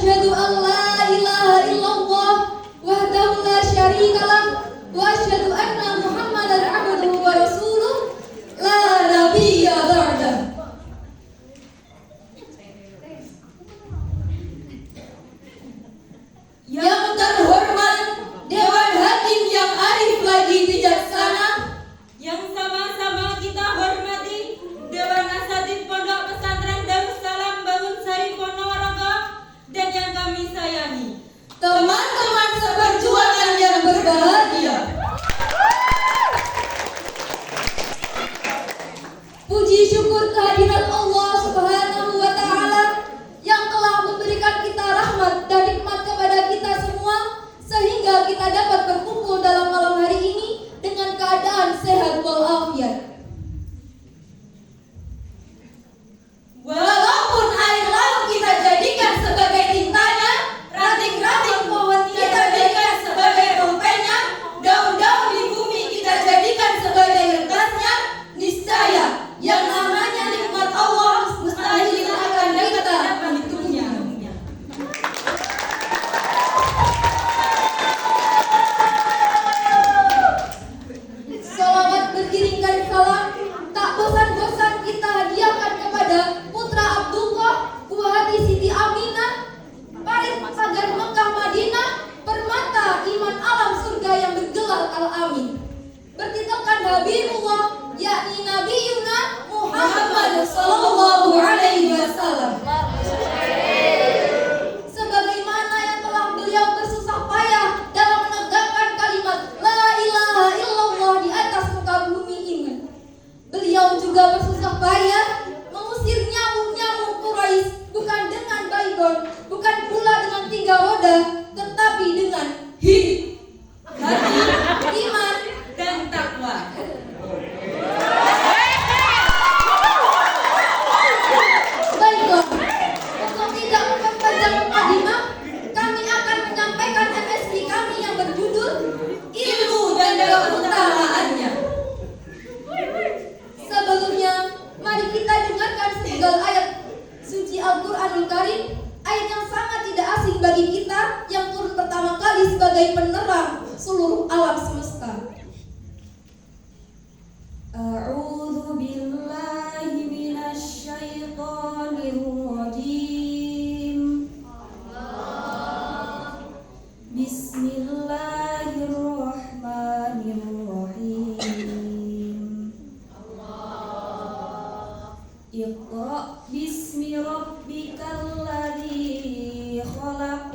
asyhadu an la ilaha illallah wahdahu la syarika lah wa asyhadu anna Muhammadan abduhu wa rasuluh la nabiyya ba'dah. Yang terhormat Dewan Hakim yang arif lagi bijaksana, yang sama-sama kita hormati Dewan Asatidz Pondok Pesantren Darussalam Bangunsari Ponorogo dan yang kami sayangi teman-teman seperjuangan yang berbahagia. Puji syukur kehadirat Allah Subhanahu wa Ta'ala yang telah memberikan kita rahmat dan nikmat kepada kita semua, sehingga kita dapat berkumpul dalam malam hari ini dengan keadaan sehat walafiat. Walaupun air laut kita jadikan sebagai tintanya, ranting-ranting pohon kita jadikan sebagai pulpennya, daun-daun di bumi kita jadikan sebagai kertasnya, niscaya yang namanya nikmat Allah mustahil akan kita menghitungnya. Salawat beriringkan salam tak bosan-bosan kita hadiahkan kepada putra Abdullah, buah hati Siti Aminah, parit pagar Mekah Madinah, permata iman alam surga yang bergelar Al-Amin. Bertitulkan Habibullah, yakni Nabi Yuna Muhammad sallallahu alaihi wasallam. Sebagaimana yang telah beliau bersusah payah dalam menegakkan kalimat la ilaha illallah di atas muka bumi ini. Beliau juga bersusah payah mengusir nyamuk-nyamuk Quraisy, bukan dengan baygon, bukan pula dengan 3 roda, tetapi dengan hidup, hati, iman, dan takwa. Baiklah, untuk tidak memperpanjang mukadimah, kami akan menyampaikan MSc kami yang berjudul Ilmu dan Keutamaannya. Sebelumnya, mari kita dengarkan sebuah ayat suci Al-Quranul Karim, ayat yang sangat tidak asing bagi kita yang turun pertama kali sebagai penerang seluruh alam semesta. A'udzu billahi minasy syaithanir rajim. Bismillahirrahmanirrahim. Iqra bismi rabbikal ladzi khalaq.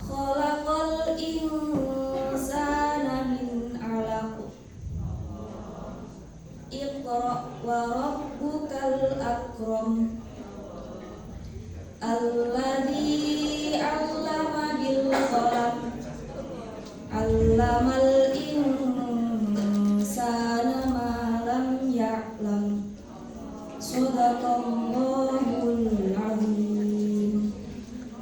Khalaqal insana min 'alaq. Iqra wa rabbukal akram. Alladzi 'allama bil qalam. 'Allamal insana ma lam ya'lam. Shadaqallahul 'azim.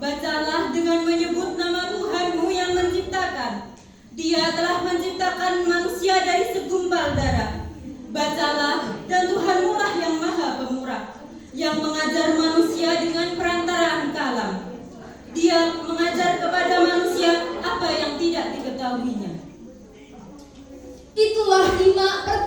Bacalah dengan menyebut nama Tuhanmu yang menciptakan. Dia telah menciptakan manusia dari segumpal darah. Bacalah, dan Tuhanmu lah yang maha pemurah, yang mengajar manusia dengan perantaraan kalam. Dia mengajar kepada manusia apa yang tidak diketahuinya. Itulah 5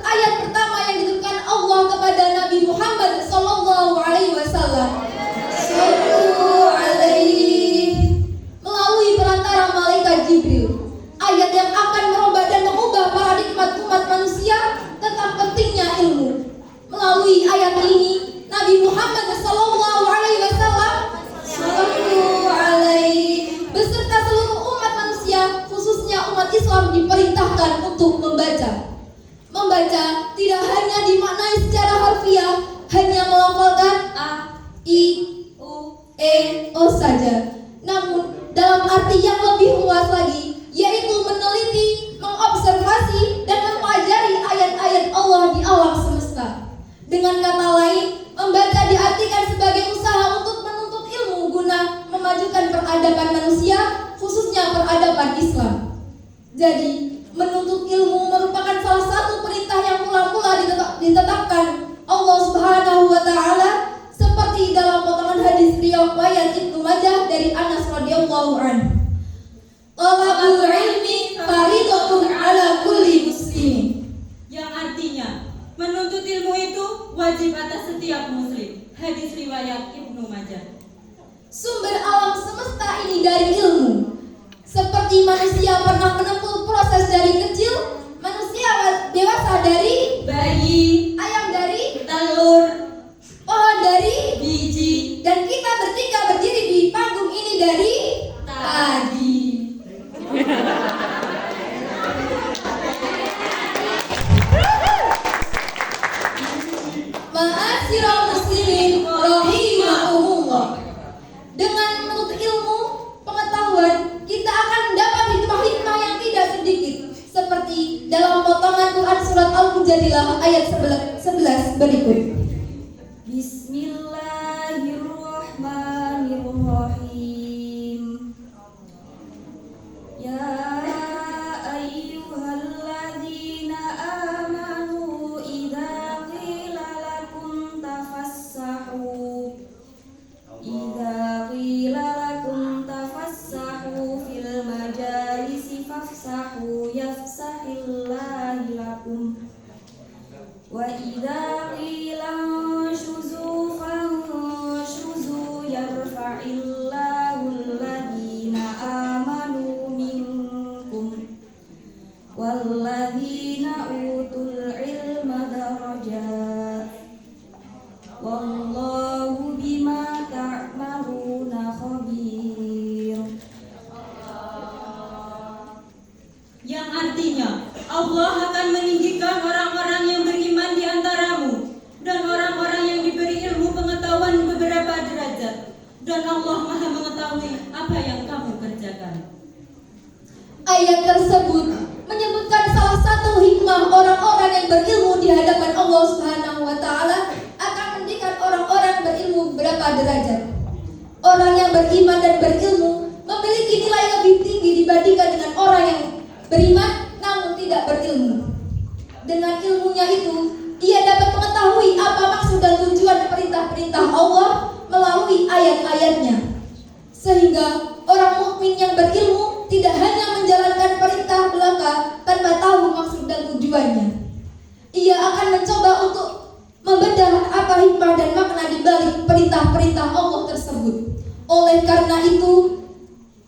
ayat pertama yang ditujukan Allah kepada Nabi Muhammad sallallahu alaihi wasallam. Sallallahu alaihi melalui perantara malaikat Jibril. Ayat yang akan merubah dan mengubah paradigma umat manusia tentang pentingnya ilmu. Melalui ayat ini, Nabi Muhammad sallallahu alaihi wasallam sallallahu alaihi beserta seluruh umat manusia, khususnya umat Islam, diperintahkan untuk membaca. Membaca tidak hanya dimaknai secara harfiah, hanya melafalkan a, i, u, e, o saja. Namun dalam arti yang lebih luas lagi, yaitu meneliti, mengobservasi, dan mempelajari ayat-ayat Allah di alam semesta. Dengan kata lain, membaca diartikan sebagai usaha untuk menuntut ilmu guna memajukan peradaban manusia, khususnya peradaban Islam. Jadi, menuntut ilmu merupakan salah satu perintah yang mula-mula ditetapkan Allah Subhanahu wa Ta'ala, seperti dalam potongan hadis riwayat riwayat Ibnu Majah. Sumber alam semesta ini dari ilmu. Seperti manusia pernah menempuh proses dari kecil, manusia dewasa dari Bayi, ayam dari telur, pohon dari biji, dan kita bertiga berdiri di panggung ini dari tadi. Ma'asyiral muslimin rahimahumullah. Dengan menuntut ilmu, pengetahuan, kita akan mendapat hikmah-hikmah yang tidak sedikit. Seperti dalam potongan Quran surat Al-Mujadilah ayat 11 berikut. Bismillahirrahmanirrahim. Ya ayyuhalladzina amanu idza qila lakum tafassahu fil majalisi fafsahu yafsahillahu lakum wa idza qila anshuzu fanshuzu yarfa'illahu alladhina amanu minkum walladzina utul ilma darajat wallahu bima ta'maluna khabir. Yang artinya Allah akan meninggikan orang-orang yang beriman di antaramu dan orang-orang yang diberi ilmu pengetahuan beberapa derajat, dan Allah Maha mengetahui apa yang kamu kerjakan. Ayat tersebut menyebutkan salah satu hikmah orang-orang yang berilmu di hadapan Allah Subhanahu wa taala akan meninggikan orang-orang berilmu beberapa derajat. Orang yang beriman dan berilmu memiliki nilai lebih tinggi dibandingkan dengan orang yang beriman namun tidak berilmu. Dengan ilmunya itu, ia dapat mengetahui apa maksud dan tujuan perintah-perintah Allah melalui ayat-ayatnya. Sehingga orang mukmin yang berilmu tidak hanya menjalankan perintah belaka tanpa tahu maksud dan tujuannya. Ia akan mencoba untuk membedah apa hikmah dan makna di balik perintah-perintah Allah tersebut. Oleh karena itu,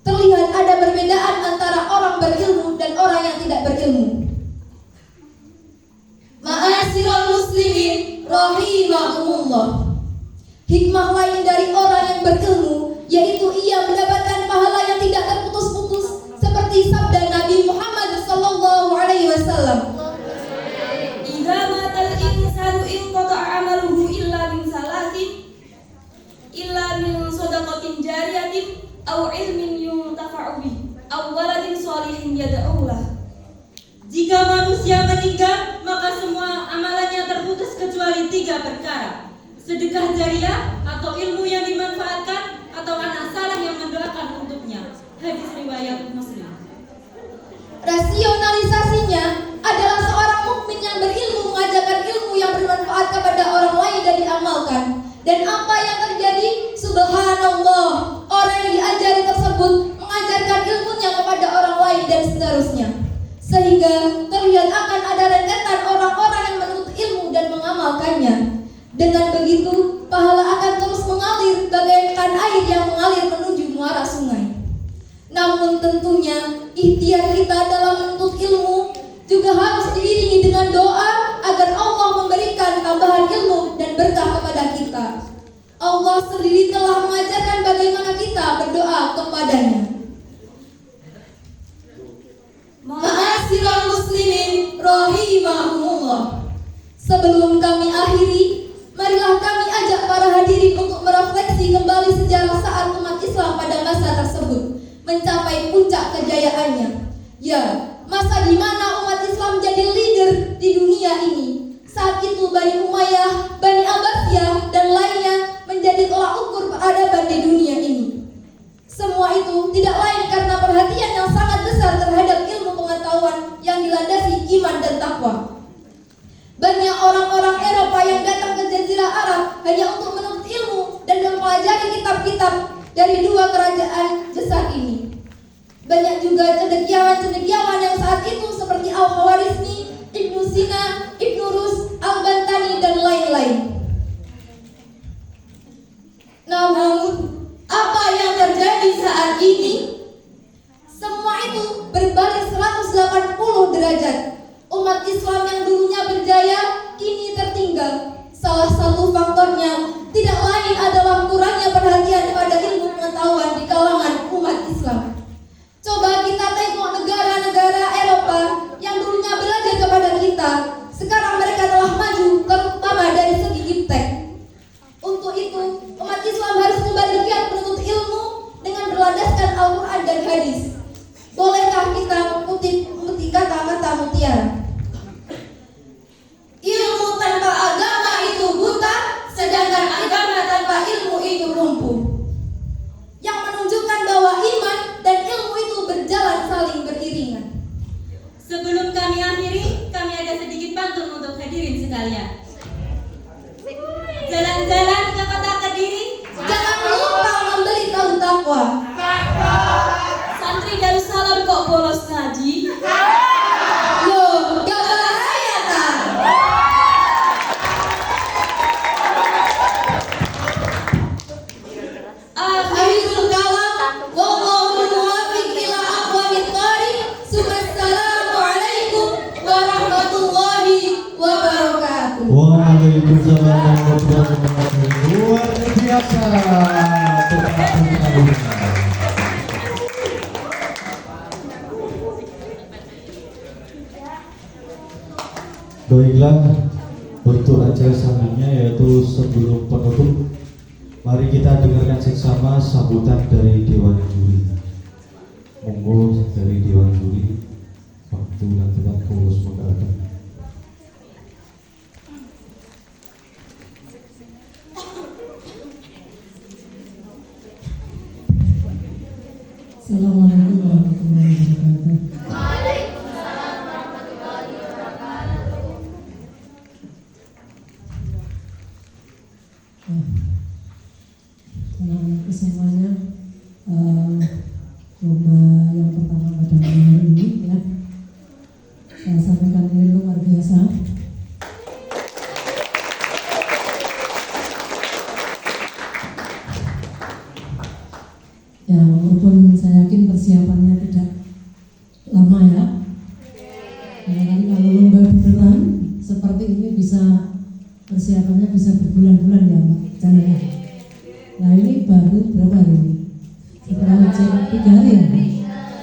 terlihat ada perbedaan antara orang berilmu dan orang yang tidak berilmu. Ma'asyiral muslimin rahimahumullah. Hikmah lain dari orang yang berilmu yaitu ia mendapatkan pahala yang tidak terputus-putus, seperti sabda Nabi Muhammad sallallahu alaihi wasallam. Idza matal insanu inqata'a 'amaluhu illa min salasin, illa min shadaqatin jariyatin aw ilmin yuntafa'u bih aw waladin shalihin yad'u lah. Jika manusia meninggal, maka semua amalannya terputus kecuali 3 perkara: sedekah jariah atau ilmu yang dimanfaatkan atau anak saleh yang mendoakan untuknya. Hadis riwayat Muslim. Rasionalisasinya adalah seorang mukmin yang berilmu mengajarkan ilmu yang bermanfaat kepada orang lain dan diamalkan. Dan apa yang terjadi? Subhanallah, orang yang diajari tersebut mengajarkan ilmunya kepada orang lain dan seterusnya. Sehingga terlihat akan ada rentetan orang-orang yang menuntut ilmu dan mengamalkannya. Dengan begitu, pahala akan terus mengalir bagaikan air yang mengalir menuju muara sungai. Namun tentunya ikhtiar kita dalam menuntut ilmu juga harus diiringi dengan doa agar Allah memberikan tambahan ilmu dan berkah kepada kita. Allah sendiri telah mengajarkan bagaimana kita berdoa kepadanya. Ma'asyiral muslimin rahimahumullah. Sebelum kami akhiri, marilah kami ajak para hadirin untuk merefleksi kembali sejarah saat umat Islam pada masa tersebut mencapai puncak kejayaannya. Ya, masa di mana umat Islam jadi leader di dunia ini. Saat itu Bani Umayyah, Bani Abbasiyah dan lainnya menjadi tolak ukur peradaban di dunia ini. Semua itu tidak lain karena perhatian yang sangat besar terhadap ilmu pengetahuan yang dilandasi iman dan takwa. Banyak orang-orang Eropa yang datang ke Jazirah Arab hanya untuk menuntut ilmu dan mempelajari kitab-kitab dari 2 kerajaan besar ini. Banyak juga cendekiawan-cendekiawan yang saat itu seperti Al-Khawarizmi, Ibnu Sina, Ibnu Rus, Al-Bantani dan lain-lain. Islam yang dulunya berjaya kini tertinggal. Salah satu faktornya tidak lain adalah kurangnya perhatian pada ilmu pengetahuan di kalangan umat Islam. Coba kita tengok negara-negara Eropa yang dulunya belajar kepada kita, sekarang mereka telah maju, terutama dari segi iptek. Untuk itu, umat Islam harus kembali giat menuntut ilmu dengan berlandaskan Al-Quran dan hadis. Bolehkah kita mengutip kata-kata mutiara? Ilmu tanpa agama itu buta, sedangkan agama tanpa ilmu itu lumpuh. Yang menunjukkan bahwa iman dan ilmu itu berjalan saling beriringan. Sebelum kami akhiri, kami ada sedikit pantun untuk hadirin sekalian. Jalan-jalan ke kota Kediri, Jangan lupa membeli tahu takwa. santri Darussalam kok bolos ngaji? Loh, gak bahaya tak? Akhirul kalam, wallahu muwaffiq ila aqwamit thariq. Assalamualaikum warahmatullahi wabarakatuh. Waalaikumsalam warahmatullahi wabarakatuh. Luar biasa. Tepuk tangan. Baiklah, untuk acara selanjutnya yaitu sebelum penutup, mari kita dengarkan seksama sambutan dari Dewan Juri. Monggo dari Dewan Juri, waktu dan tempat pengurus mengarahkan. Assalamualaikum warahmatullahi wabarakatuh. Assalamualaikum semuanya. Lomba yang pertama pada malam hari ini ya, saya sampaikan ini luar biasa. Ya, walaupun saya yakin persiapannya tidak lama ya. Barangkali kalau lomba beneran seperti ini bisa persiapannya bisa berbulan-bulan ya Mbak Jana ya. Nah ini baru berapa hari ini? Setelah cek 3 hari ya?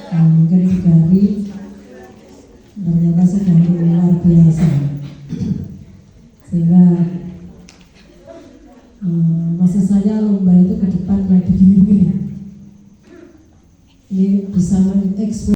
Nah, mungkin 3 hari ternyata sedang